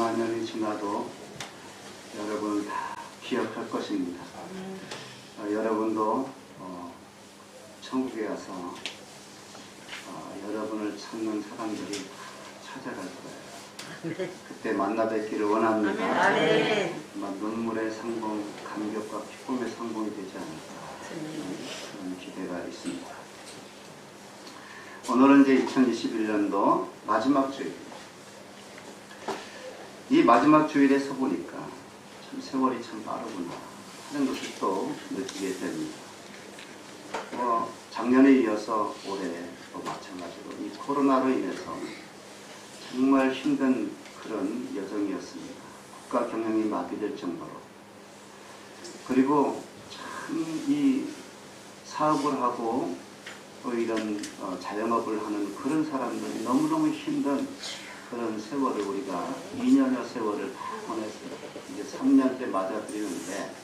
수만 년이 지나도 여러분 다 기억할 것입니다. 여러분도 천국에 가서 여러분을 찾는 사람들이 다 찾아갈 거예요. 그때 만나 뵙기를 원합니다. 아마 눈물의 상봉, 감격과 기쁨의 상봉이 되지 않을까 그런 기대가 있습니다. 오늘은 이제 2021년도 마지막 주일입니다. 이 마지막 주일에 서보니까 참 세월이 참 빠르구나 하는 것을 또 느끼게 됩니다. 작년에 이어서 올해 또 마찬가지로 이 코로나로 인해서 정말 힘든 그런 여정이었습니다. 국가 경영이 마비될 정도로. 그리고 참 이 사업을 하고 또 이런 자영업을 하는 그런 사람들이 너무너무 힘든 그런 세월을 우리가 2년여 세월을 다 보냈어요. 이제 3년째 맞아들이는데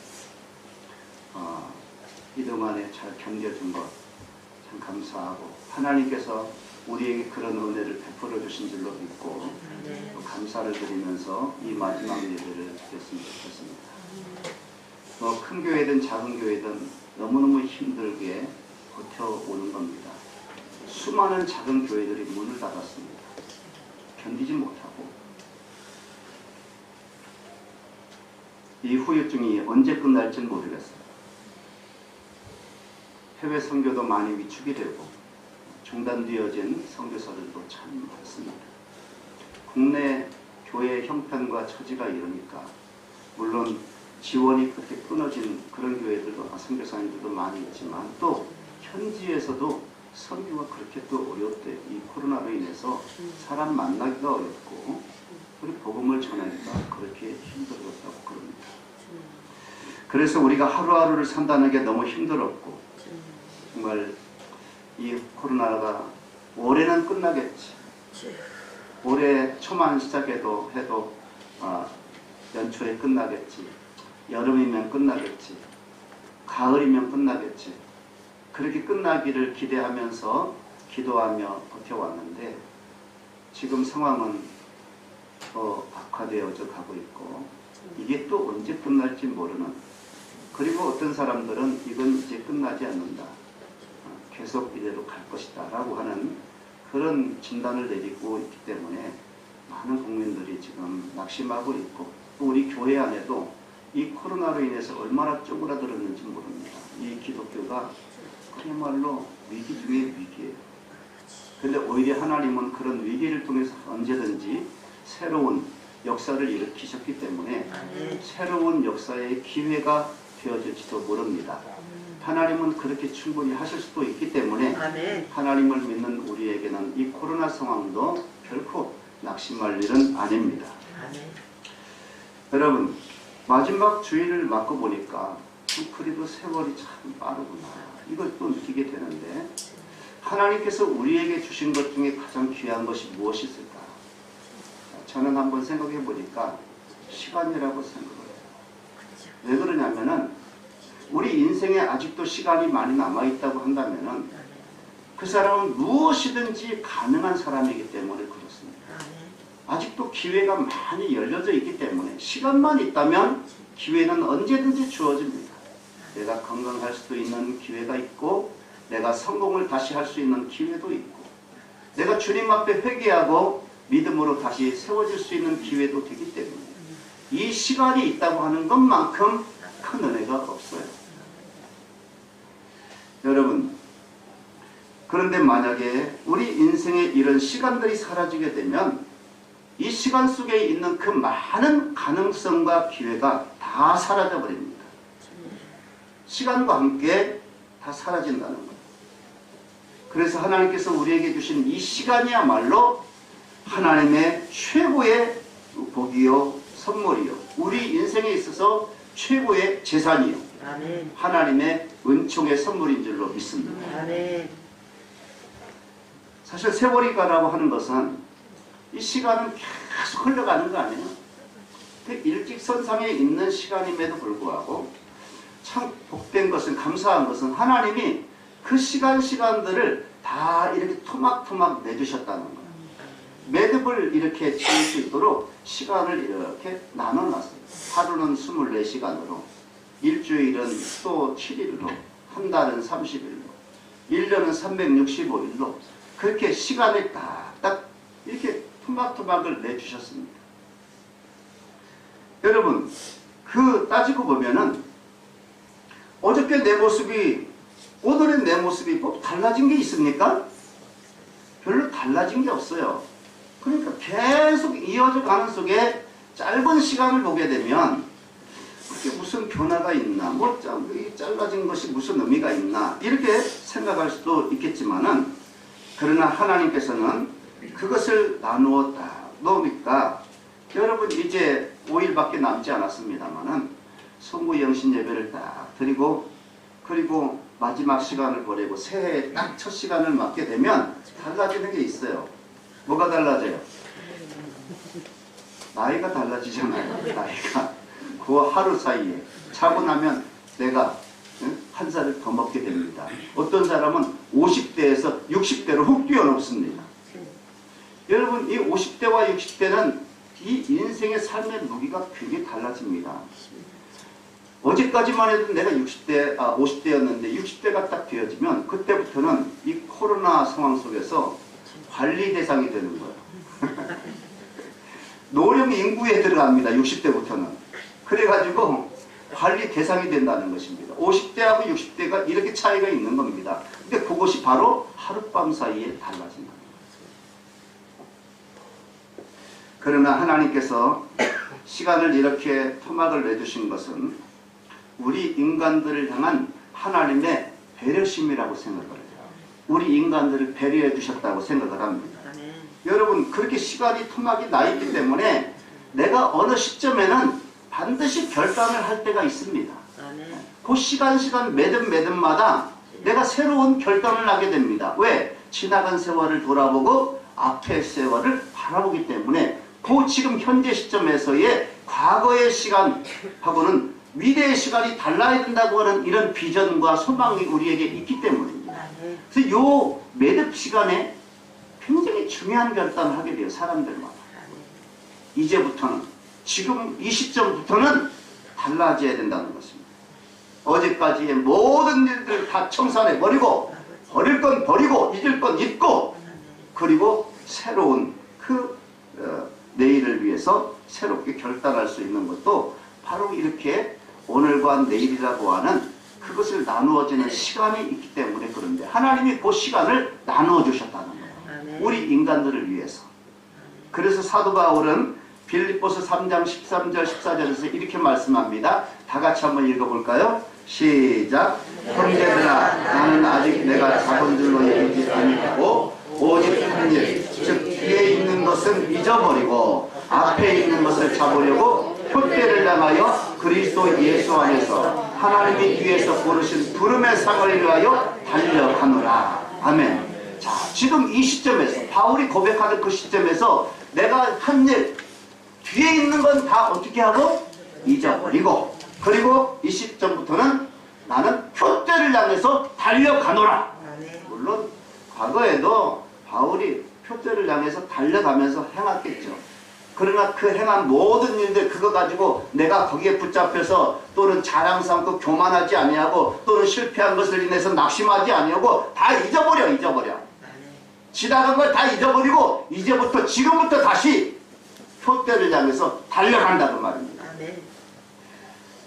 이동안에 잘 견뎌준 것 참 감사하고 하나님께서 우리에게 그런 은혜를 베풀어 주신 줄로 믿고 또 감사를 드리면서 이 마지막 예배를 드렸으면 좋겠습니다. 큰 교회든 작은 교회든 너무너무 힘들게 버텨오는 겁니다. 수많은 작은 교회들이 문을 닫았습니다. 견디지 못하고 이 후유증이 언제 끝날지 모르겠어요. 해외 선교도 많이 위축이 되고 중단되어진 선교사들도 참 많습니다. 국내 교회의 형편과 처지가 이러니까 물론 지원이 그렇게 끊어진 그런 교회들도 선교사님들도 많이 있지만 또 현지에서도 선교가 그렇게 또 어렵대요. 이 코로나로 인해서 사람 만나기가 어렵고 그리고 복음을 전하기가 그렇게 힘들었다고 그럽니다. 그래서 우리가 하루하루를 산다는 게 너무 힘들었고 정말 이 코로나가 올해는 끝나겠지. 올해 초만 시작해도 연초에 끝나겠지. 여름이면 끝나겠지. 가을이면 끝나겠지. 그렇게 끝나기를 기대하면서 기도하며 버텨왔는데 지금 상황은 더 악화되어져 가고 있고 이게 또 언제 끝날지 모르는 그리고 어떤 사람들은 이건 이제 끝나지 않는다. 계속 이대로 갈 것이다 라고 하는 그런 진단을 내리고 있기 때문에 많은 국민들이 지금 낙심하고 있고 또 우리 교회 안에도 이 코로나로 인해서 얼마나 쪼그라들었는지 모릅니다. 이 기독교가 그야말로 위기 중의 위기예요. 그런데 오히려 하나님은 그런 위기를 통해서 언제든지 새로운 역사를 일으키셨기 때문에 새로운 역사의 기회가 되어질지도 모릅니다. 하나님은 그렇게 충분히 하실 수도 있기 때문에 하나님을 믿는 우리에게는 이 코로나 상황도 결코 낙심할 일은 아닙니다. 여러분 마지막 주일을 맞고 보니까 그래도 세월이 참 빠르구나 이걸 또 느끼게 되는데 하나님께서 우리에게 주신 것 중에 가장 귀한 것이 무엇이 있을까? 저는 한번 생각해 보니까 시간이라고 생각을 해요. 왜 그러냐면은 우리 인생에 아직도 시간이 많이 남아있다고 한다면은 그 사람은 무엇이든지 가능한 사람이기 때문에 그렇습니다. 아직도 기회가 많이 열려져 있기 때문에 시간만 있다면 기회는 언제든지 주어집니다. 내가 건강할 수도 있는 기회가 있고 내가 성공을 다시 할 수 있는 기회도 있고 내가 주님 앞에 회개하고 믿음으로 다시 세워질 수 있는 기회도 되기 때문에 이 시간이 있다고 하는 것만큼 큰 은혜가 없어요. 여러분 그런데 만약에 우리 인생에 이런 시간들이 사라지게 되면 이 시간 속에 있는 그 많은 가능성과 기회가 다 사라져 버립니다. 시간과 함께 다 사라진다는 거예요. 그래서 하나님께서 우리에게 주신 이 시간이야말로 하나님의 최고의 복이요 선물이요 우리 인생에 있어서 최고의 재산이요 아멘. 하나님의 은총의 선물인 줄로 믿습니다. 아멘. 사실 세월이 가라고 하는 것은 이 시간은 계속 흘러가는 거 아니에요? 일직선상에 있는 시간임에도 불구하고 참 복된 것은 감사한 것은 하나님이 그 시간들을 다 이렇게 토막토막 내주셨다는 거예요. 매듭을 이렇게 칠 수 있도록 시간을 이렇게 나눠놨어요. 하루는 24시간으로, 일주일은 또 7일로, 한 달은 30일로, 1년은 365일로 그렇게 시간을 딱딱 이렇게 토막토막을 내주셨습니다. 여러분, 따지고 보면은 어저께 내 모습이 오늘의 내 모습이 뭐 달라진 게 있습니까? 별로 달라진 게 없어요. 그러니까 계속 이어져 가는 속에 짧은 시간을 보게 되면 그게 무슨 변화가 있나, 뭐 잘라진 것이 무슨 의미가 있나 이렇게 생각할 수도 있겠지만은, 그러나 하나님께서는 그것을 나누어 딱 놓으니까 여러분 이제 5일밖에 남지 않았습니다만은 성부 영신 예배를 딱 드리고 그리고 마지막 시간을 보내고 새해 딱 첫 시간을 맞게 되면 달라지는 게 있어요. 뭐가 달라져요? 나이가 달라지잖아요. 나이가 그 하루 사이에 자고 나면 내가 한 살을 더 먹게 됩니다. 어떤 사람은 50대에서 60대로 훅 뛰어넘습니다. 여러분, 이 50대와 60대는 이 인생의 삶의 무기가 굉장히 달라집니다. 어제까지만 해도 내가 50대였는데 60대가 딱 되어지면 그때부터는 이 코로나 상황 속에서 관리 대상이 되는 거예요. 노령 인구에 들어갑니다. 60대부터는. 그래가지고 관리 대상이 된다는 것입니다. 50대하고 60대가 이렇게 차이가 있는 겁니다. 근데 그것이 바로 하룻밤 사이에 달라진다. 그러나 하나님께서 시간을 이렇게 토막을 내주신 것은 우리 인간들을 향한 하나님의 배려심이라고 생각을 해요. 우리 인간들을 배려해 주셨다고 생각을 합니다. 여러분, 그렇게 시간이 토막이 나 있기 때문에 내가 어느 시점에는 반드시 결단을 할 때가 있습니다. 그 시간 매듭마다 내가 새로운 결단을 하게 됩니다. 왜? 지나간 세월을 돌아보고 앞의 세월을 바라보기 때문에 그 지금 현재 시점에서의 과거의 시간하고는 미래의 시간이 달라야 된다고 하는 이런 비전과 소망이 우리에게 있기 때문입니다. 그래서 이 매듭 시간에 굉장히 중요한 결단을 하게 돼요. 사람들마다. 이제부터는, 지금 이 시점부터는 달라져야 된다는 것입니다. 어제까지의 모든 일들을 다 청산해버리고 버릴 건 버리고 잊을 건 잊고 그리고 새로운 내일을 위해서 새롭게 결단할 수 있는 것도 바로 이렇게 오늘과 내일이라고 하는 그것을 나누어지는 시간이 있기 때문에 그런데 하나님이 그 시간을 나누어 주셨다는 거예요. 우리 인간들을 위해서. 그래서 사도 바울은 빌립보서 3장 13절 14절에서 이렇게 말씀합니다. 다 같이 한번 읽어볼까요? 시작. 형제들아, 나는 아직 내가 잡은 줄로 여기지 아니하고 오직 한 일, 즉 뒤에 있는 것은 잊어버리고 앞에 있는 것을 잡으려고 표대를 향하여 그리스도 예수 안에서 하나님이 뒤에서 고르신 부름의 상을 위하여 달려가노라. 아멘. 자, 지금 이 시점에서 바울이 고백하는 그 시점에서 내가 한 일, 뒤에 있는 건 다 어떻게 하고 잊어버리고 그리고 이 시점부터는 나는 표대를 향해서 달려가노라. 물론 과거에도 바울이 표대를 향해서 달려가면서 행했겠죠. 그러나 그 행한 모든 일들 그거 가지고 내가 거기에 붙잡혀서 또는 자랑 삼고 교만하지 아니하고 또는 실패한 것을 인해서 낙심하지 아니하고 다 잊어버려. 지나간 걸 다 잊어버리고 이제부터 지금부터 다시 표대를 향해서 달려간다는 말입니다.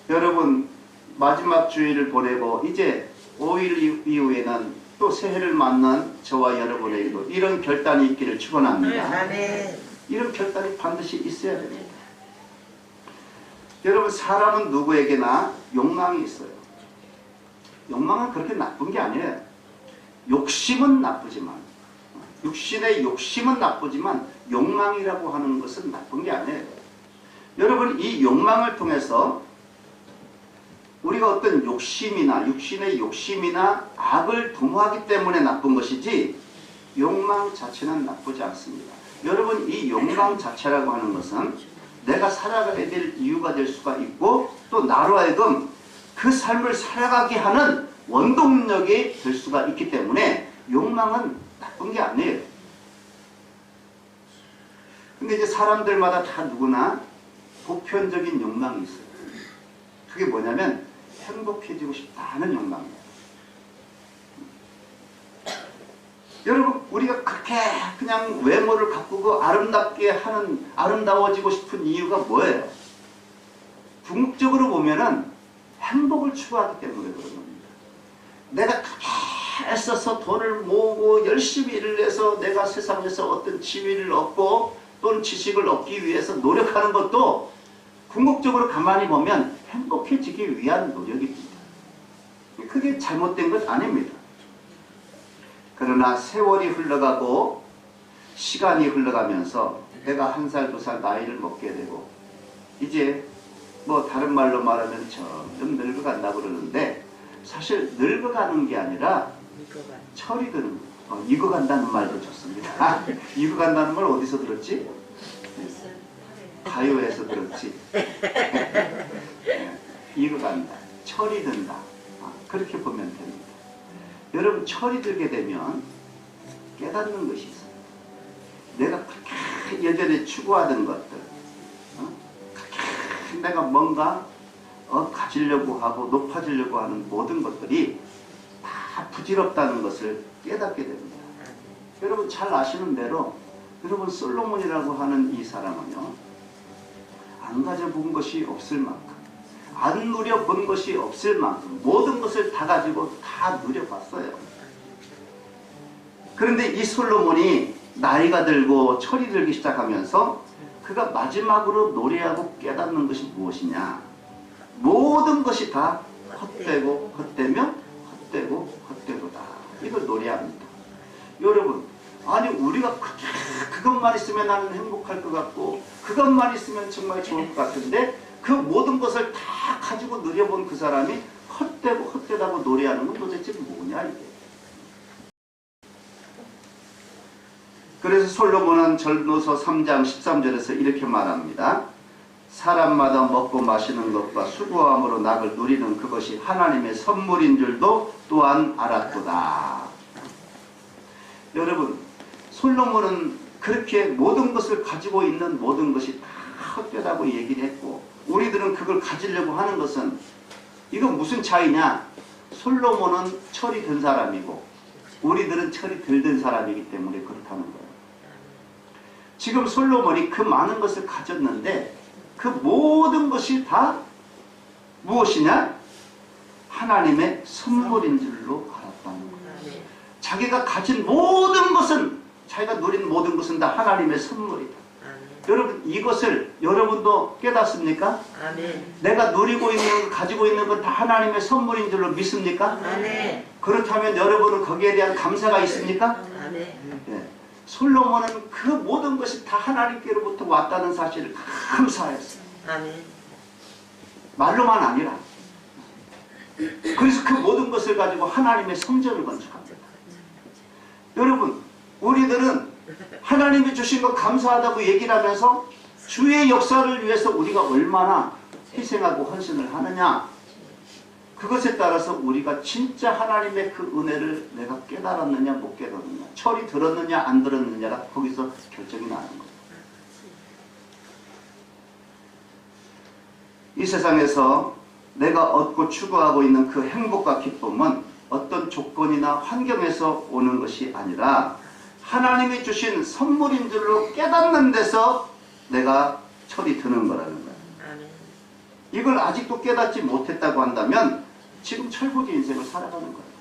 여러분, 마지막 주일을 보내고 이제 5일 이후에는 또 새해를 맞는 저와 여러분에게도 이런 결단이 있기를 축원합니다. 이런 결단이 반드시 있어야 됩니다. 여러분, 사람은 누구에게나 욕망이 있어요. 욕망은 그렇게 나쁜 게 아니에요. 욕심은 나쁘지만, 육신의 욕심은 나쁘지만 욕망이라고 하는 것은 나쁜 게 아니에요. 여러분, 이 욕망을 통해서 우리가 어떤 욕심이나 육신의 욕심이나 악을 도모하기 때문에 나쁜 것이지 욕망 자체는 나쁘지 않습니다. 여러분, 이 욕망 자체라고 하는 것은 내가 살아가야 될 이유가 될 수가 있고 또 나로 하여금 그 삶을 살아가게 하는 원동력이 될 수가 있기 때문에 욕망은 나쁜 게 아니에요. 근데 이제 사람들마다 다 누구나 보편적인 욕망이 있어요. 그게 뭐냐면 행복해지고 싶다는 욕망이에요. 여러분, 우리가 그렇게 그냥 외모를 가꾸고 아름답게 하는, 아름다워지고 싶은 이유가 뭐예요? 궁극적으로 보면은 행복을 추구하기 때문에 그런 겁니다. 내가 그렇게 애써서 돈을 모으고 열심히 일을 해서 내가 세상에서 어떤 지위를 얻고 또는 지식을 얻기 위해서 노력하는 것도 궁극적으로 가만히 보면 행복해지기 위한 노력입니다. 그게 잘못된 것 아닙니다. 그러나 세월이 흘러가고 시간이 흘러가면서 내가 한 살, 두 살 나이를 먹게 되고 이제 뭐 다른 말로 말하면 점점 늙어간다고 그러는데 사실 늙어가는 게 아니라 철이 드는 거예요. 익어간다는 말도 좋습니다. 익어간다는 말 어디서 들었지? 가요에서 들었지. 익어간다. 철이 든다. 그렇게 보면 됩니다. 여러분, 철이 들게 되면 깨닫는 것이 있어요. 내가 그렇게 예전에 추구하던 것들, 그렇게 내가 뭔가 가지려고 하고 높아지려고 하는 모든 것들이 다 부질없다는 것을 깨닫게 됩니다. 여러분 잘 아시는 대로 여러분 솔로몬이라고 하는 이 사람은요, 안 가져본 것이 없을 만큼, 안 누려본 것이 없을 만큼 모든 것을 다 가지고 다 누려봤어요. 그런데 이 솔로몬이 나이가 들고 철이 들기 시작하면서 그가 마지막으로 노래하고 깨닫는 것이 무엇이냐? 모든 것이 다 헛되고 헛되며 헛되고 헛되고다. 이걸 노래합니다. 여러분, 아니 우리가 그것만 있으면 나는 행복할 것 같고 그것만 있으면 정말 좋을 것 같은데 그 모든 것을 다 가지고 누려본 그 사람이 헛되고 헛되다고 노래하는 건 도대체 뭐냐 이게. 그래서 솔로몬은 전도서 3장 13절에서 이렇게 말합니다. 사람마다 먹고 마시는 것과 수고함으로 낙을 누리는 그것이 하나님의 선물인 줄도 또한 알았도다. 여러분, 솔로몬은 그렇게 모든 것을 가지고 있는 모든 것이 다 헛되다고 얘기를 했고 우리들은 그걸 가지려고 하는 것은 이건 무슨 차이냐? 솔로몬은 철이 든 사람이고 우리들은 철이 덜 든 사람이기 때문에 그렇다는 거예요. 지금 솔로몬이 그 많은 것을 가졌는데 그 모든 것이 다 무엇이냐? 하나님의 선물인 줄로 알았다는 거예요. 자기가 가진 모든 것은, 자기가 누린 모든 것은 다 하나님의 선물이다. 여러분, 이것을 여러분도 깨닫습니까? 아멘. 내가 누리고 있는, 가지고 있는 건 다 하나님의 선물인 줄로 믿습니까? 아멘. 그렇다면 여러분은 거기에 대한 감사가 있습니까? 아멘. 네. 솔로몬은 그 모든 것이 다 하나님께로부터 왔다는 사실을 감사했어요. 아멘. 말로만 아니라. 그래서 그 모든 것을 가지고 하나님의 성전을 건축합니다. 여러분, 우리들은 하나님이 주신 것 감사하다고 얘기를 하면서 주의 역사를 위해서 우리가 얼마나 희생하고 헌신을 하느냐, 그것에 따라서 우리가 진짜 하나님의 그 은혜를 내가 깨달았느냐 못 깨달았느냐, 철이 들었느냐 안 들었느냐가 거기서 결정이 나는 거예요. 이 세상에서 내가 얻고 추구하고 있는 그 행복과 기쁨은 어떤 조건이나 환경에서 오는 것이 아니라 하나님이 주신 선물인 줄로 깨닫는 데서 내가 철이 드는 거라는 거예요. 이걸 아직도 깨닫지 못했다고 한다면 지금 철부지 인생을 살아가는 거예요.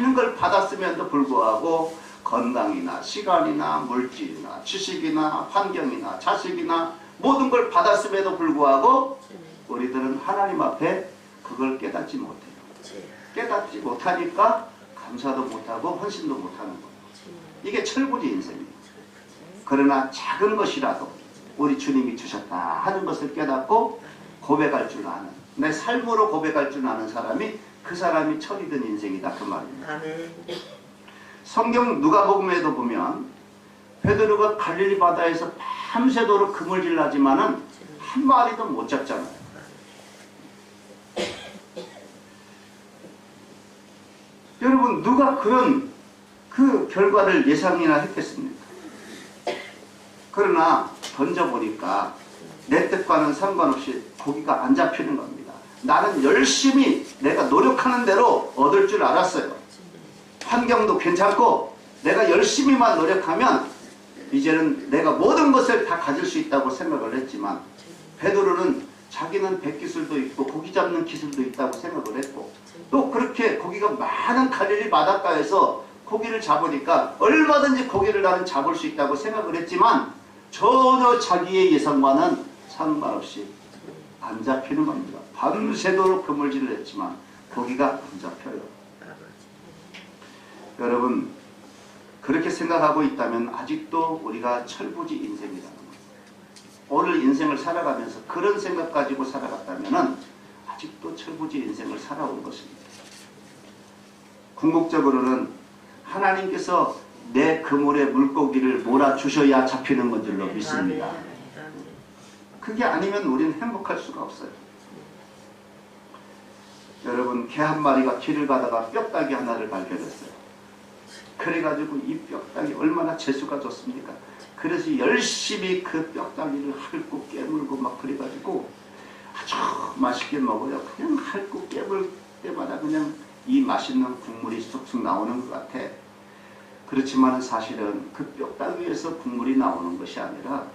많은 걸 받았음에도 불구하고 건강이나 시간이나 물질이나 지식이나 환경이나 자식이나 모든 걸 받았음에도 불구하고 우리들은 하나님 앞에 그걸 깨닫지 못해요. 깨닫지 못하니까 감사도 못하고 헌신도 못하는 거예요. 이게 철부지 인생입니다. 그러나 작은 것이라도 우리 주님이 주셨다 하는 것을 깨닫고 고백할 줄 아는, 내 삶으로 고백할 줄 아는 사람이 그 사람이 철이 든 인생이다 그 말입니다. 아멘. 성경 누가복음에도 보면 베드로가 갈릴리 바다에서 밤새도록 그물질 하지만은 한 마리도 못 잡잖아요. 여러분, 누가 그런 그 결과를 예상이나 했겠습니까? 그러나 던져보니까 내 뜻과는 상관없이 고기가 안 잡히는 겁니다. 나는 열심히 내가 노력하는 대로 얻을 줄 알았어요. 환경도 괜찮고 내가 열심히만 노력하면 이제는 내가 모든 것을 다 가질 수 있다고 생각을 했지만, 베드로는 자기는 백기술도 있고 고기 잡는 기술도 있다고 생각을 했고, 또 그렇게 고기가 많은 갈릴리 바닷가에서 고기를 잡으니까 얼마든지 고기를 나는 잡을 수 있다고 생각을 했지만 전혀 자기의 예상과는 상관없이 안 잡히는 겁니다. 밤새도록 그물질을 했지만 고기가 안 잡혀요. 여러분, 그렇게 생각하고 있다면 아직도 우리가 철부지 인생이라는 거예요. 오늘 인생을 살아가면서 그런 생각 가지고 살아갔다면 아직도 철부지 인생을 살아온 것입니다. 궁극적으로는 하나님께서 내 그물에 물고기를 몰아주셔야 잡히는 건 줄로 믿습니다. 그게 아니면 우리는 행복할 수가 없어요. 여러분, 개 한 마리가 길을 가다가 뼈다귀 하나를 발견했어요. 그래가지고 이 뼈다귀 얼마나 재수가 좋습니까? 그래서 열심히 그 뼈다귀를 핥고 깨물고 막 그래가지고 아주 맛있게 먹어요. 그냥 핥고 깨물 때마다 그냥 이 맛있는 국물이 쑥쑥 나오는 것 같아. 그렇지만 사실은 그 뼈다귀에서 국물이 나오는 것이 아니라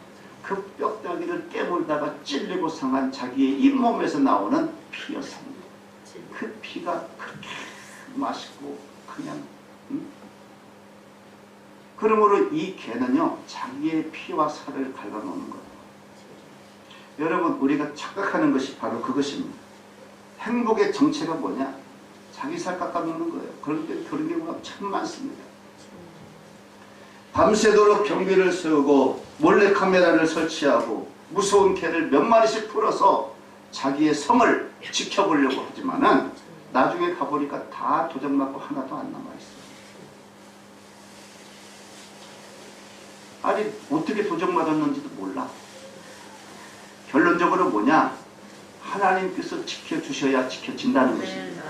그 뼈다귀를 깨물다가 찔리고 상한 자기의 잇몸에서 나오는 피였습니다. 그 피가 그렇게 맛있고 그냥 그러므로 이 개는요, 자기의 피와 살을 갉아놓는 거예요. 여러분, 우리가 착각하는 것이 바로 그것입니다. 행복의 정체가 뭐냐? 자기 살 깎아놓는 거예요. 그런 경우가 참 많습니다. 밤새도록 경비를 세우고 몰래카메라를 설치하고 무서운 개를 몇 마리씩 풀어서 자기의 성을 지켜보려고 하지만은 나중에 가보니까 다 도적맞고 하나도 안 남아있어요. 아니, 어떻게 도적맞았는지도 몰라. 결론적으로 뭐냐? 하나님께서 지켜주셔야 지켜진다는 것입니다.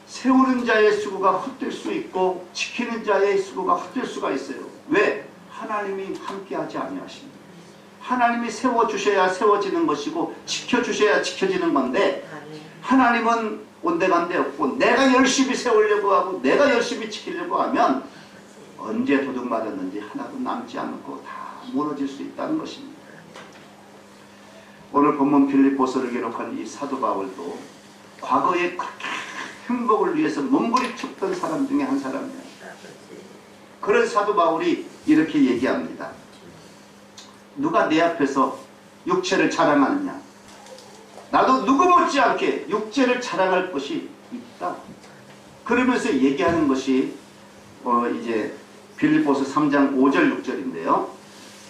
세우는 자의 수고가 헛될 수 있고 지키는 자의 수고가 헛될 수가 있어요. 왜? 하나님이 함께하지 아니하십니다. 하나님이 세워주셔야 세워지는 것이고 지켜주셔야 지켜지는 건데, 하나님은 온데간데 없고 내가 열심히 세우려고 하고 내가 열심히 지키려고 하면 언제 도둑 맞았는지 하나도 남지 않고 다 무너질 수 있다는 것입니다. 오늘 본문 빌립보서를 기록한 이 사도 바울도 과거에 그렇게 행복을 위해서 몸부림쳤던 사람 중에 한 사람이에요. 그런 사도 바울이 이렇게 얘기합니다. 누가 내 앞에서 육체를 자랑하느냐? 나도 누구 못지않게 육체를 자랑할 것이 있다. 그러면서 얘기하는 것이 이제 빌립보서 3장 5절 6절인데요.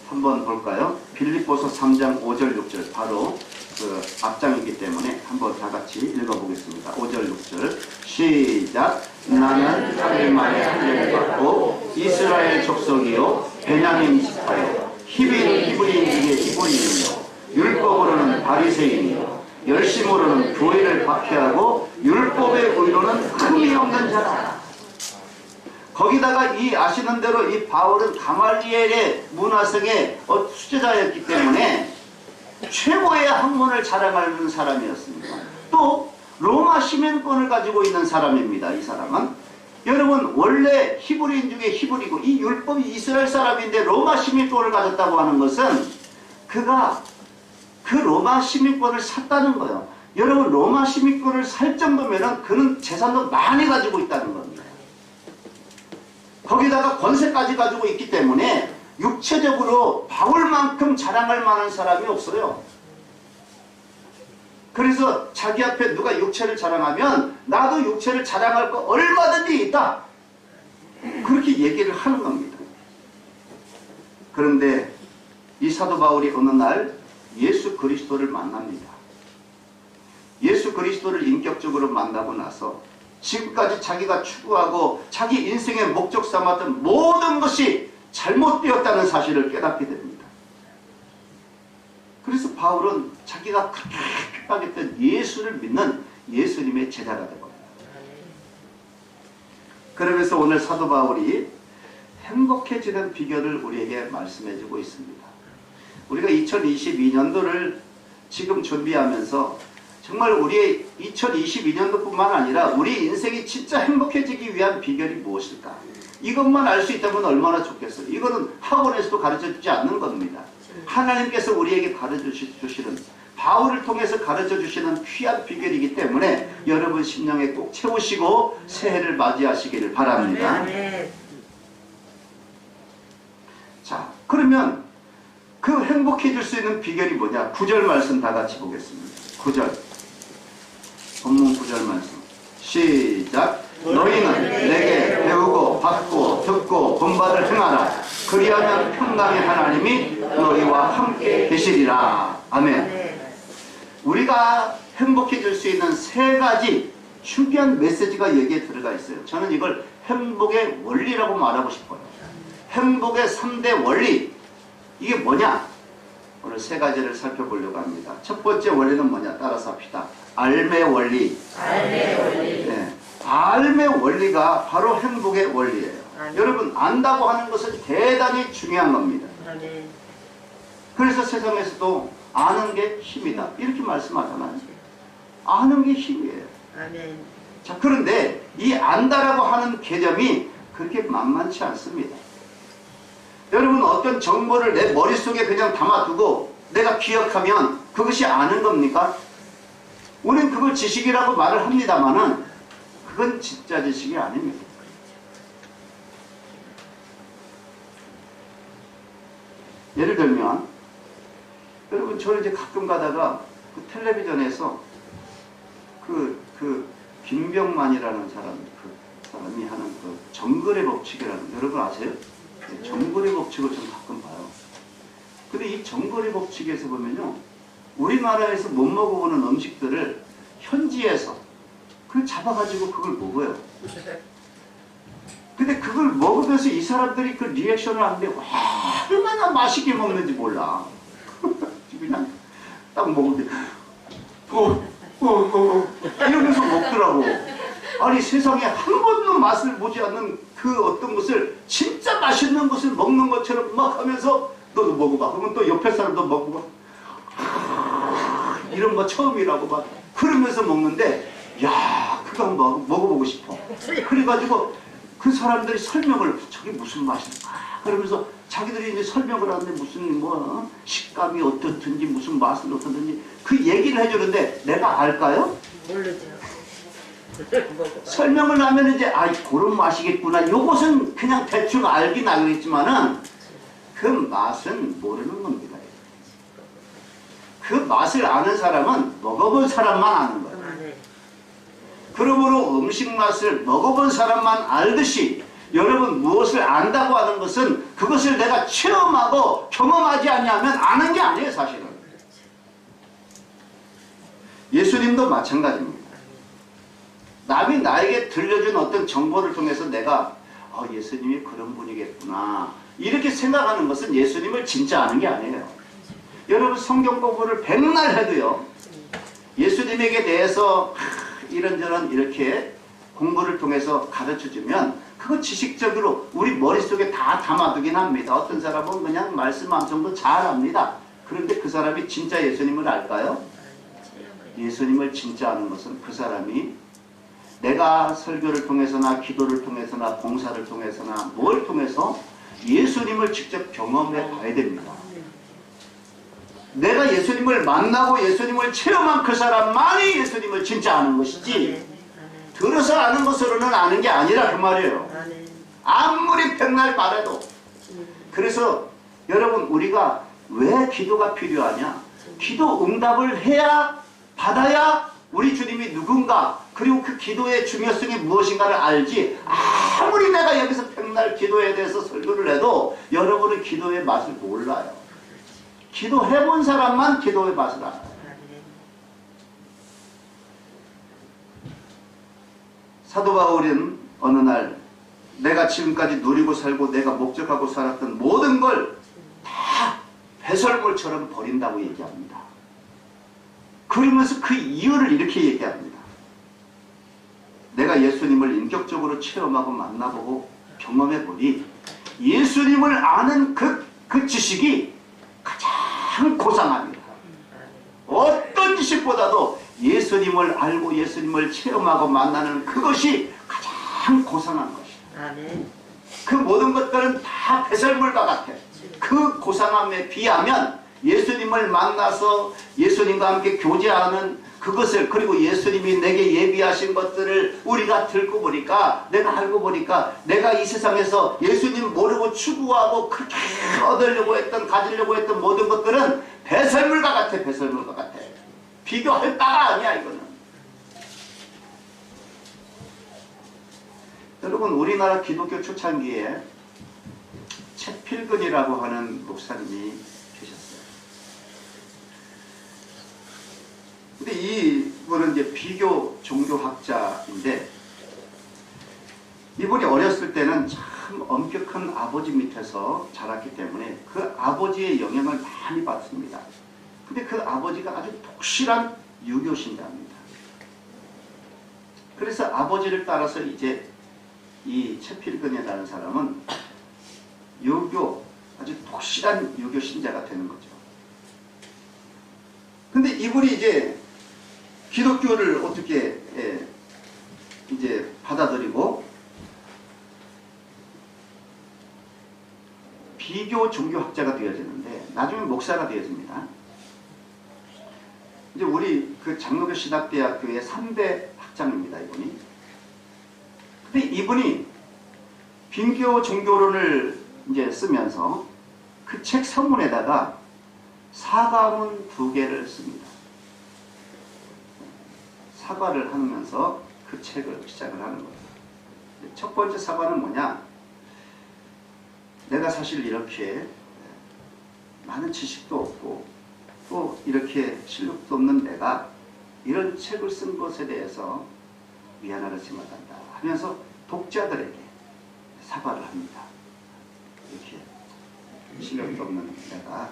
한번 볼까요? 빌립보서 3장 5절 6절, 바로 그 앞장이기 때문에 한번 다 같이 읽어보겠습니다. 5절 6절 시작. 나는 하나님 말에 할례를 받고 이스라엘 족속이요 베냐민 지파요 히브리인 중에 히브리인이요 율법으로는 바리새인이요 열심으로는 교회를 박해하고 율법의 의로는 흠이 없는 자라. 거기다가 이 아시는 대로 이 바울은 가말리엘의 문화성의 수제자였기 때문에 최고의 학문을 자랑하는 사람이었습니다. 또 로마 시민권을 가지고 있는 사람입니다. 이 사람은 여러분, 원래 히브리인 중에 히브리고 이 율법이 이스라엘 사람인데 로마 시민권을 가졌다고 하는 것은 그가 그 로마 시민권을 샀다는 거예요. 여러분, 로마 시민권을 살 정도면 그는 재산도 많이 가지고 있다는 겁니다. 거기다가 권세까지 가지고 있기 때문에 육체적으로 바울만큼 자랑할 만한 사람이 없어요. 그래서 자기 앞에 누가 육체를 자랑하면 나도 육체를 자랑할 거 얼마든지 있다. 그렇게 얘기를 하는 겁니다. 그런데 이 사도 바울이 어느 날 예수 그리스도를 만납니다. 예수 그리스도를 인격적으로 만나고 나서 지금까지 자기가 추구하고 자기 인생의 목적 삼았던 모든 것이 잘못되었다는 사실을 깨닫게 됩니다. 그래서 바울은 자기가 그렇게 핍박했던 예수를 믿는 예수님의 제자가 된 겁니다. 그러면서 오늘 사도 바울이 행복해지는 비결을 우리에게 말씀해주고 있습니다. 우리가 2022년도를 지금 준비하면서 정말 우리의 2022년도뿐만 아니라 우리 인생이 진짜 행복해지기 위한 비결이 무엇일까? 이것만 알 수 있다면 얼마나 좋겠어요. 이거는 학원에서도 가르쳐주지 않는 겁니다. 하나님께서 우리에게 가르쳐주시는, 바울을 통해서 가르쳐주시는 귀한 비결이기 때문에 여러분 심령에 꼭 채우시고 새해를 맞이하시기를 바랍니다. 자, 그러면 그 행복해질 수 있는 비결이 뭐냐? 9절 말씀 다 같이 보겠습니다. 9절. 본문 9절 말씀. 시작. 너희는 내게 배우고 받고 듣고 본 바를 행하라. 그리하면 평강의 하나님이 너희와 함께 계시리라. 아멘. 우리가 행복해질 수 있는 세 가지 중요한 메시지가 여기에 들어가 있어요. 저는 이걸 행복의 원리라고 말하고 싶어요. 행복의 3대 원리. 이게 뭐냐? 오늘 세 가지를 살펴보려고 합니다. 첫 번째 원리는 뭐냐? 따라서 합시다. 알매 원리. 알매 원리. 네. 알매 원리가 바로 행복의 원리예요. 여러분, 안다고 하는 것은 대단히 중요한 겁니다. 그래서 세상에서도 아는 게 힘이다, 이렇게 말씀하잖아요. 아는 게 힘이에요. 자, 그런데 이 안다라고 하는 개념이 그렇게 만만치 않습니다. 여러분, 어떤 정보를 내 머릿속에 그냥 담아두고 내가 기억하면 그것이 아는 겁니까? 우리는 그걸 지식이라고 말을 합니다만은 그건 진짜 지식이 아닙니다. 예를 들면, 여러분, 저는 이제 가끔 가다가 그 텔레비전에서 김병만이라는 사람이 하는 그 정글의 법칙이라는, 여러분 아세요? 네, 정글의 법칙을 좀 가끔 봐요. 근데 이 정글의 법칙에서 보면요, 우리나라에서 못 먹어보는 음식들을 현지에서 그걸 잡아가지고 그걸 먹어요. 근데 그걸 먹으면서 이 사람들이 그 리액션을 하는데, 와, 얼마나 맛있게 먹는지 몰라. 그냥 딱 먹는데, 이러면서 먹더라고. 아니, 세상에 한 번도 맛을 보지 않는 그 어떤 것을, 진짜 맛있는 것을 먹는 것처럼 막 하면서, 너도 먹어봐. 그러면 또 옆에 사람도 먹어봐. 이런 거 처음이라고 막 그러면서 먹는데, 야, 그거 한번 먹어보고 싶어. 그래가지고 그 사람들이 설명을, 저게 무슨 맛일까? 그러면서 자기들이 이제 설명을 하는데 무슨 식감이 어떻든지 무슨 맛은 어떻든지 그 얘기를 해주는데 내가 알까요? 모르죠. 설명을 하면 이제 그런 맛이겠구나. 요것은 그냥 대충 알긴 알겠지만은 그 맛은 모르는 겁니다. 그 맛을 아는 사람은 먹어본 사람만 아는 거예요. 그러므로 음식 맛을 먹어본 사람만 알듯이 여러분, 무엇을 안다고 하는 것은 그것을 내가 체험하고 경험하지 않냐면 아는 게 아니에요, 사실은. 예수님도 마찬가지입니다. 남이 나에게 들려준 어떤 정보를 통해서 내가 예수님이 그런 분이겠구나, 이렇게 생각하는 것은 예수님을 진짜 아는 게 아니에요. 여러분, 성경 공부를 백날 해도요, 예수님에게 대해서 이런저런 이렇게 공부를 통해서 가르쳐주면 그거 지식적으로 우리 머릿속에 다 담아두긴 합니다. 어떤 사람은 그냥 말씀 한 정도 잘 압니다. 그런데 그 사람이 진짜 예수님을 알까요? 예수님을 진짜 아는 것은 그 사람이 내가 설교를 통해서나 기도를 통해서나 봉사를 통해서나 뭘 통해서 예수님을 직접 경험해 봐야 됩니다. 내가 예수님을 만나고 예수님을 체험한 그 사람만이 예수님을 진짜 아는 것이지, 들어서 아는 것으로는 아는 게 아니라 그 말이에요. 아무리 백날 말해도. 그래서 여러분, 우리가 왜 기도가 필요하냐? 기도 응답을 해야, 받아야 우리 주님이 누군가, 그리고 그 기도의 중요성이 무엇인가를 알지, 아무리 내가 여기서 백날 기도에 대해서 설교를 해도 여러분은 기도의 맛을 몰라요. 기도해본 사람만 기도의 맛을 알아요. 사도 바울은 어느 날 내가 지금까지 누리고 살고 내가 목적하고 살았던 모든 걸 다 배설물처럼 버린다고 얘기합니다. 그러면서 그 이유를 이렇게 얘기합니다. 내가 예수님을 인격적으로 체험하고 만나보고 경험해보니 예수님을 아는 그 지식이 가장 고상합니다. 어떤 지식보다도 예수님을 알고 예수님을 체험하고 만나는 그것이 가장 고상한 것이다. 그 모든 것들은 다 배설물과 같아. 그 고상함에 비하면 예수님을 만나서 예수님과 함께 교제하는 그것을, 그리고 예수님이 내게 예비하신 것들을 우리가 듣고 보니까, 내가 알고 보니까, 내가 이 세상에서 예수님 모르고 추구하고 그렇게 얻으려고 했던, 가지려고 했던 모든 것들은 배설물과 같아. 배설물과 같아. 비교할 바가 아니야 이거는. 여러분, 우리나라 기독교 초창기에 채필근이라고 하는 목사님이 계셨어요. 근데 이분은 이제 비교 종교학자인데, 이분이 어렸을 때는 참 엄격한 아버지 밑에서 자랐기 때문에 그 아버지의 영향을 많이 받습니다. 근데 그 아버지가 아주 독실한 유교 신자입니다. 그래서 아버지를 따라서 이제 이 채필근이라는 사람은 유교, 아주 독실한 유교 신자가 되는 거죠. 근데 이분이 이제 기독교를 어떻게 이제 받아들이고 비교 종교학자가 되어지는데, 나중에 목사가 되어집니다. 이제 우리 그 장로교 신학대학교의 3대 학장입니다, 이분이. 근데 이분이 비교 종교론을 이제 쓰면서 그 책 서문에다가 사과문 2개를 씁니다. 사과를 하면서 그 책을 시작을 하는 거예요. 첫 번째 사과는 뭐냐? 내가 사실 이렇게 많은 지식도 없고 또 이렇게 실력도 없는 내가 이런 책을 쓴 것에 대해서 미안하다 생각한다 하면서 독자들에게 사과를 합니다. 이렇게 실력도 없는 내가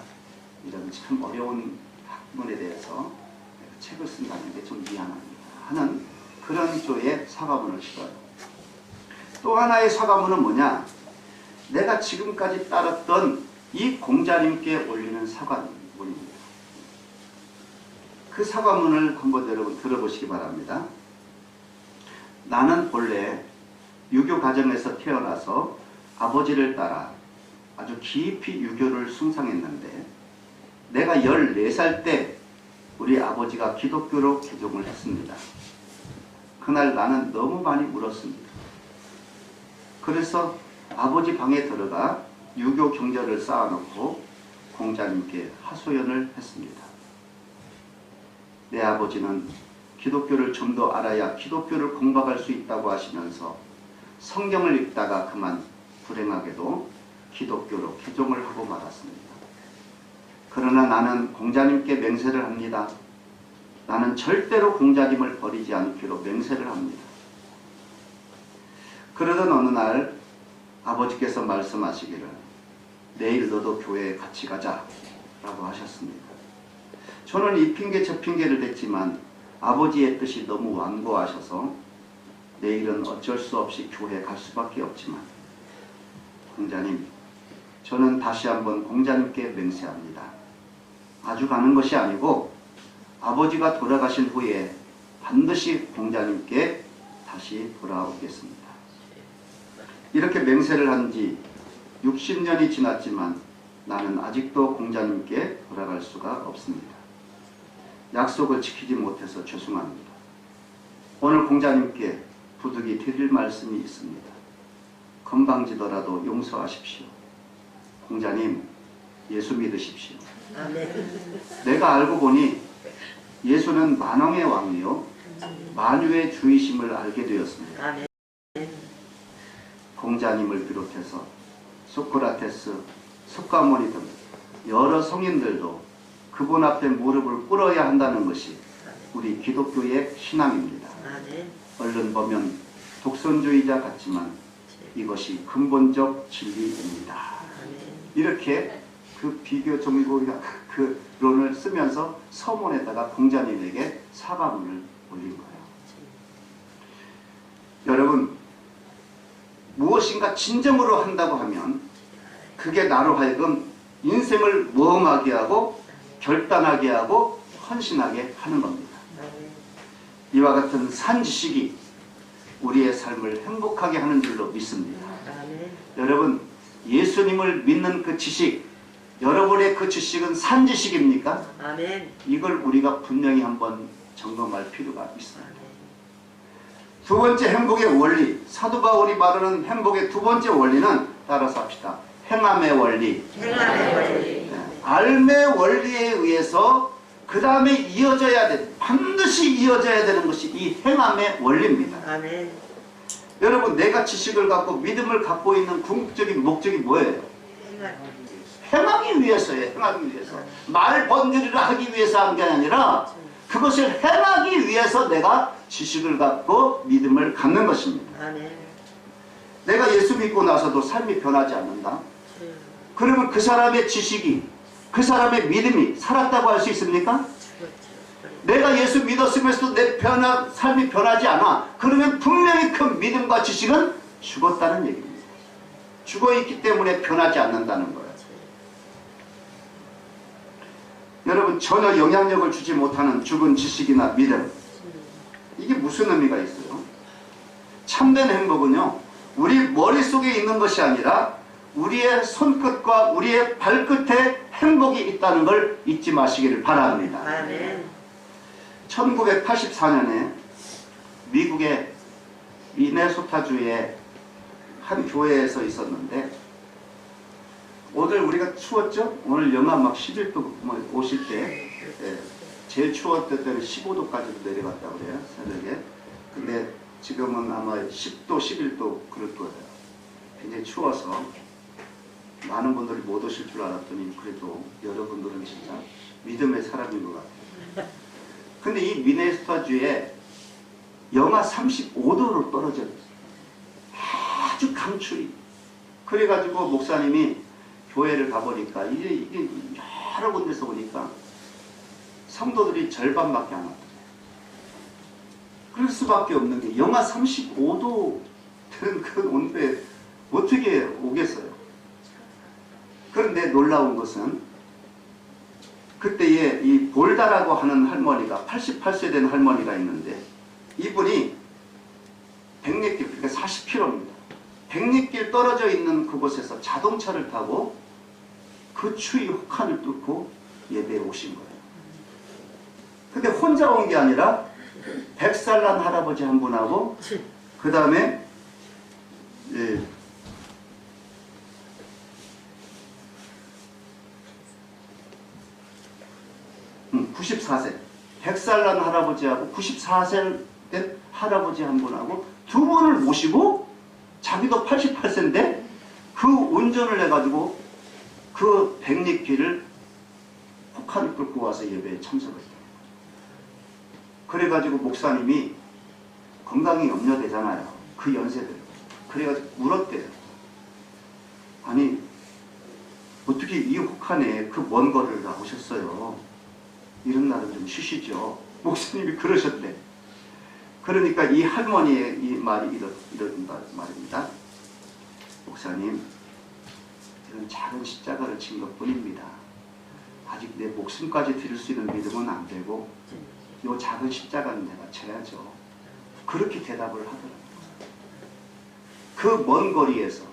이런 참 어려운 학문에 대해서 책을 쓴다는 게 좀 미안합니다 하는 그런 조의 사과문을 써요. 또 하나의 사과문은 뭐냐? 내가 지금까지 따랐던 이 공자님께 올리는 사과문입니다. 그 사과문을 한번 여러분 들어보시기 바랍니다. 나는 본래 유교 가정에서 태어나서 아버지를 따라 아주 깊이 유교를 숭상했는데, 내가 14살 때 우리 아버지가 기독교로 개종을 했습니다. 그날 나는 너무 많이 울었습니다. 그래서 아버지 방에 들어가 유교 경전을 쌓아놓고 공자님께 하소연을 했습니다. 내 아버지는 기독교를 좀 더 알아야 기독교를 공부할 수 있다고 하시면서 성경을 읽다가 그만 불행하게도 기독교로 개종을 하고 말았습니다. 그러나 나는 공자님께 맹세를 합니다. 나는 절대로 공자님을 버리지 않기로 맹세를 합니다. 그러던 어느 날 아버지께서 말씀하시기를 내일 너도 교회에 같이 가자 라고 하셨습니다. 저는 이 핑계 저 핑계를 댔지만 아버지의 뜻이 너무 완고하셔서 내일은 어쩔 수 없이 교회에 갈 수밖에 없지만, 공자님, 저는 다시 한번 공자님께 맹세합니다. 아주 가는 것이 아니고 아버지가 돌아가신 후에 반드시 공자님께 다시 돌아오겠습니다. 이렇게 맹세를 한 지 60년이 지났지만 나는 아직도 공자님께 돌아갈 수가 없습니다. 약속을 지키지 못해서 죄송합니다. 오늘 공자님께 부득이 드릴 말씀이 있습니다. 건방지더라도 용서하십시오. 공자님, 예수 믿으십시오. 내가 알고 보니 예수는 만왕의 왕이요 만유의 주이심을 알게 되었습니다. 공자님을 비롯해서 소크라테스, 석가모니 등 여러 성인들도 그분 앞에 무릎을 꿇어야 한다는 것이 우리 기독교의 신앙입니다. 얼른 보면 독선주의자 같지만 이것이 근본적 진리입니다. 이렇게 그 비교 종교가 그 론을 쓰면서 서문에다가 공자님에게 사과문을 올린 거예요. 여러분, 무엇인가 진정으로 한다고 하면 그게 나로 하여금 인생을 모험하게 하고 결단하게 하고 헌신하게 하는 겁니다. 이와 같은 산지식이 우리의 삶을 행복하게 하는 줄로 믿습니다. 여러분, 예수님을 믿는 그 지식, 여러분의 그 지식은 산지식입니까? 아멘. 이걸 우리가 분명히 한번 점검할 필요가 있어요. 두 번째 행복의 원리, 사도 바울이 말하는 행복의 두 번째 원리는 따라서 합시다. 행함의 원리. 행함의 원리. 알의 원리에 의해서 그 다음에 이어져야 돼. 반드시 이어져야 되는 것이 이 행함의 원리입니다. 아멘. 여러분, 내가 지식을 갖고 믿음을 갖고 있는 궁극적인 목적이 뭐예요? 행하기 위해서예요. 행하기 위해서. 말 번들이를 하기 위해서 한 게 아니라 그것을 행하기 위해서 내가 지식을 갖고 믿음을 갖는 것입니다. 아멘. 내가 예수 믿고 나서도 삶이 변하지 않는다. 그러면 그 사람의 지식이, 그 사람의 믿음이 살았다고 할 수 있습니까? 내가 예수 믿었으면서도 내 삶이 변하지 않아. 그러면 분명히 그 믿음과 지식은 죽었다는 얘기입니다. 죽어있기 때문에 변하지 않는다는 거예요. 여러분, 전혀 영향력을 주지 못하는 죽은 지식이나 믿음, 이게 무슨 의미가 있어요? 참된 행복은요, 우리 머릿속에 있는 것이 아니라 우리의 손끝과 우리의 발끝에 행복이 있다는 걸 잊지 마시기를 바랍니다. 아멘. 1984년에 미국의 미네소타주의 한 교회에서 있었는데, 오늘 우리가 추웠죠? 오늘 영하 막 11도 오실 때, 제일 추웠을 때는 15도까지도 내려갔다고 그래요, 새벽에. 근데 지금은 아마 10도, 11도 그럴 거예요. 굉장히 추워서 많은 분들이 못 오실 줄 알았더니 그래도 여러분들은 진짜 믿음의 사람인 것 같아요. 근데 이 미네소타주에 영하 35도로 떨어져요. 아주 강추위. 그래가지고 목사님이 교회를 가보니까 이게 여러 군데서 오니까 성도들이 절반밖에 안 왔더래요. 그럴 수밖에 없는 게 영하 35도 되는 그 온도에 어떻게 오겠어요? 그런데 놀라운 것은 그때에 이 볼다라고 하는 할머니가 88세 된 할머니가 있는데, 이분이 백리길, 그러니까 40km입니다. 백리길 떨어져 있는 그곳에서 자동차를 타고 그 추위 혹한을 뚫고 예배에 오신 거예요. 근데 혼자 온 게 아니라 100살 난 할아버지 한 분하고 그 다음에 94세 100살 난 할아버지하고 94세 된 할아버지 한 분하고 두 분을 모시고, 자기도 88세인데 그 운전을 해가지고 그 백리길을 혹한을 뚫고 와서 예배에 참석했다. 그래가지고 목사님이 건강이 염려되잖아요, 그 연세들. 그래가지고 물었대요. 아니, 어떻게 이 혹한에 그 먼 거리를 나오셨어요? 이런 날은 좀 쉬시죠. 목사님이 그러셨대. 그러니까 이 할머니의 이 말이 이런 말입니다. 목사님, 이런 작은 십자가를 진 것뿐입니다. 아직 내 목숨까지 드릴 수 있는 믿음은 안 되고 이 작은 십자가는 내가 져야죠. 그렇게 대답을 하더라고요. 그 먼 거리에서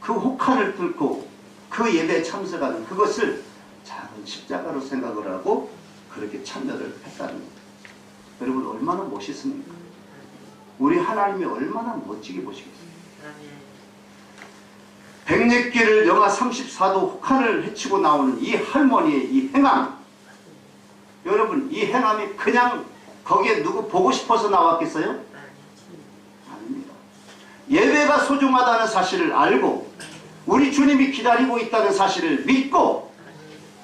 그 혹한을 뚫고 그 예배에 참석하는 그것을 작은 십자가로 생각을 하고 그렇게 참여를 했다는 겁니다. 여러분, 얼마나 멋있습니까? 우리 하나님이 얼마나 멋지게 보시겠어요? 백리길을 영하 34도 혹한을 헤치고 나오는 이 할머니의 이 행함, 여러분, 이 행함이 그냥 거기에 누구 보고 싶어서 나왔겠어요? 아닙니다. 예배가 소중하다는 사실을 알고 우리 주님이 기다리고 있다는 사실을 믿고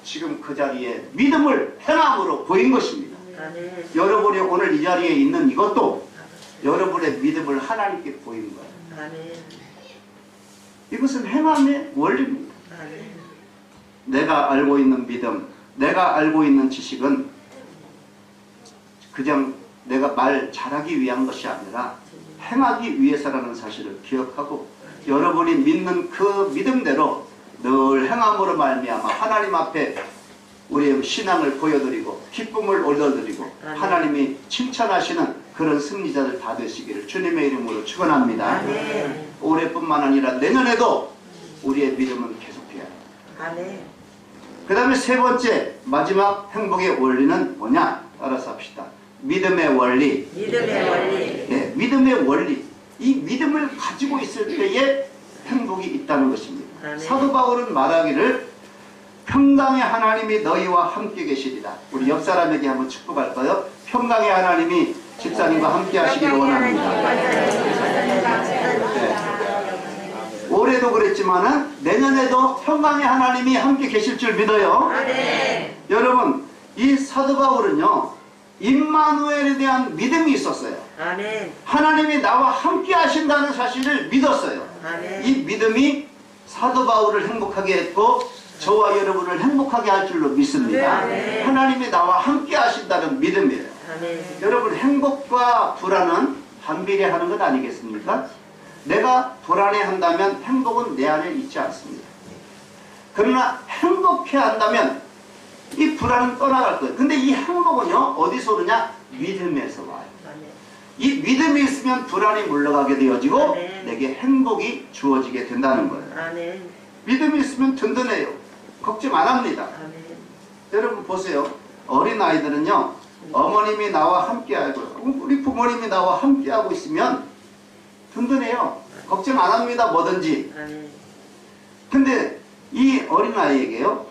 지금 그 자리에 믿음을 행함으로 보인 것입니다. 여러분이 오늘 이 자리에 있는 이것도 여러분의 믿음을 하나님께 보인 거예요. 이것은 행함의 원리입니다. 내가 알고 있는 믿음, 내가 알고 있는 지식은 그냥 내가 말 잘하기 위한 것이 아니라 행하기 위해서라는 사실을 기억하고 여러분이 믿는 그 믿음대로 늘 행함으로 말미암아 하나님 앞에 우리의 신앙을 보여드리고 기쁨을 올려드리고 하나님이 칭찬하시는 그런 승리자들 다 되시기를 주님의 이름으로 축원합니다. 올해뿐만 아니라 내년에도 우리의 믿음은 계속해야 합니다. 그 다음에 세 번째 마지막 행복의 원리는 뭐냐? 따라서 합시다. 믿음의 원리. 믿음의 원리. 네, 믿음의 원리. 이 믿음을 가지고 있을 때에 행복이 있다는 것입니다. 아멘. 사도 바울은 말하기를 평강의 하나님이 너희와 함께 계시리라. 우리 옆 사람에게 한번 축복할까요? 평강의 하나님이 집사님과 함께 하시기를 원합니다. 네. 올해도 그랬지만은 내년에도 평강의 하나님이 함께 계실 줄 믿어요. 여러분, 이 사도 바울은요, 임마누엘에 대한 믿음이 있었어요. 하나님이 나와 함께 하신다는 사실을 믿었어요. 이 믿음이 사도 바울을 행복하게 했고 저와 여러분을 행복하게 할 줄로 믿습니다. 하나님이 나와 함께 하신다는 믿음이에요. 여러분, 행복과 불안은 반비례하는 것 아니겠습니까? 내가 불안해한다면 행복은 내 안에 있지 않습니다. 그러나 행복해 한다면 이 불안은 떠나갈 거예요. 근데 이 행복은요, 어디서 오느냐? 믿음에서 와요. 이 믿음이 있으면 불안이 물러가게 되어지고 내게 행복이 주어지게 된다는 거예요. 믿음이 있으면 든든해요. 걱정 안 합니다. 여러분 보세요. 어린아이들은요, 어머님이 나와 함께하고 우리 부모님이 나와 함께하고 있으면 든든해요. 걱정 안 합니다. 뭐든지. 근데 이 어린아이에게요,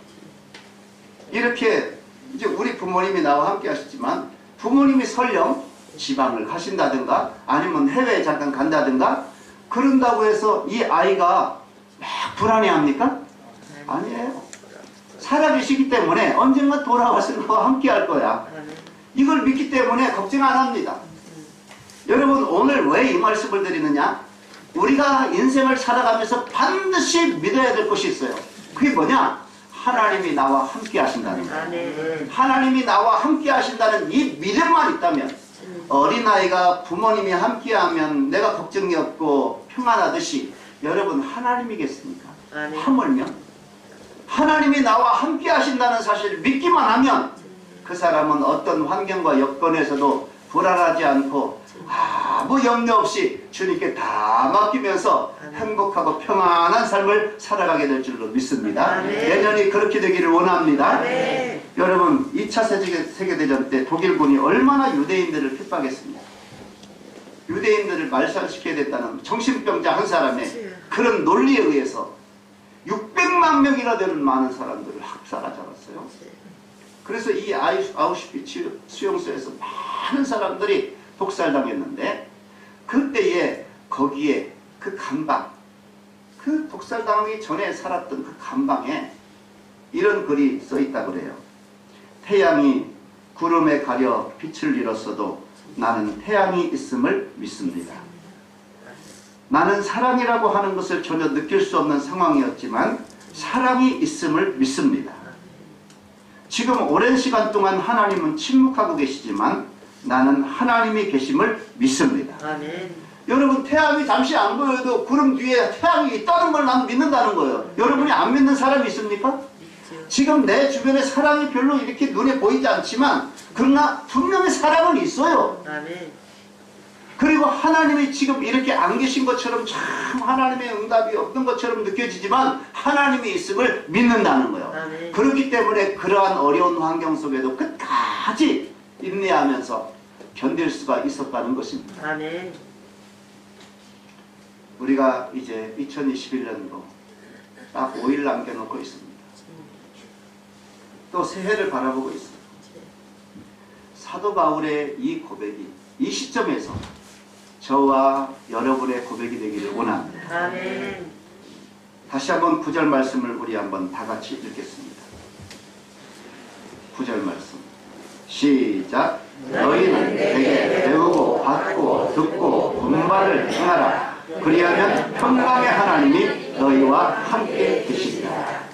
이렇게 이제 우리 부모님이 나와 함께 하셨지만 부모님이 설령 지방을 가신다든가 아니면 해외에 잠깐 간다든가 그런다고 해서 이 아이가 막 불안해합니까? 아니에요. 살아계시기 때문에 언젠가 돌아와서 나와 함께 할 거야. 이걸 믿기 때문에 걱정 안 합니다. 여러분, 오늘 왜 이 말씀을 드리느냐? 우리가 인생을 살아가면서 반드시 믿어야 될 것이 있어요. 그게 뭐냐? 하나님이 나와 함께 하신다는 거예요. 하나님이 나와 함께 하신다는 이 믿음만 있다면, 어린아이가 부모님이 함께하면 내가 걱정이 없고 평안하듯이 여러분, 하나님이겠습니까? 하물며 하나님이 나와 함께 하신다는 사실을 믿기만 하면 그 사람은 어떤 환경과 여건에서도 불안하지 않고 아무 염려 없이 주님께 다 맡기면서 행복하고 평안한 삶을 살아가게 될 줄로 믿습니다. 내년이 그렇게 되기를 원합니다. 여러분, 2차 세계대전 때 독일군이 얼마나 유대인들을 핍박했습니까? 유대인들을 말살시켜야 됐다는 정신병자 한 사람의 그런 논리에 의해서 600만 명이나 되는 많은 사람들을 학살하지 않았어요? 그래서 이 아우슈비츠 수용소에서 많은 사람들이 독살당했는데, 그때에 거기에 그 감방, 그 독살당하기 전에 살았던 그 감방에 이런 글이 써있다 그래요. 태양이 구름에 가려 빛을 잃었어도 나는 태양이 있음을 믿습니다. 나는 사랑이라고 하는 것을 전혀 느낄 수 없는 상황이었지만 사랑이 있음을 믿습니다. 지금 오랜 시간 동안 하나님은 침묵하고 계시지만 나는 하나님이 계심을 믿습니다. 여러분, 태양이 잠시 안 보여도 구름 뒤에 태양이 있다는 걸 난 믿는다는 거예요. 여러분이 안 믿는 사람이 있습니까? 지금 내 주변에 사랑이 별로 이렇게 눈에 보이지 않지만 그러나 분명히 사랑은 있어요. 그리고 하나님이 지금 이렇게 안 계신 것처럼 참 하나님의 응답이 없는 것처럼 느껴지지만 하나님이 있음을 믿는다는 거예요. 그렇기 때문에 그러한 어려운 환경 속에도 끝까지 인내하면서 견딜 수가 있었다는 것입니다. 우리가 이제 2021년으로 딱 5일 남겨놓고 있습니다. 또 새해를 바라보고 있습니다. 사도 바울의 이 고백이 이 시점에서 저와 여러분의 고백이 되기를 원합니다. 다시 한번 9절 말씀을 우리 한번 다 같이 읽겠습니다. 9절 말씀 시작. 너희는 내게 배우고 받고 듣고 분발을 행하라. 그리하면 평강의 하나님이 너희와 함께 계시리라.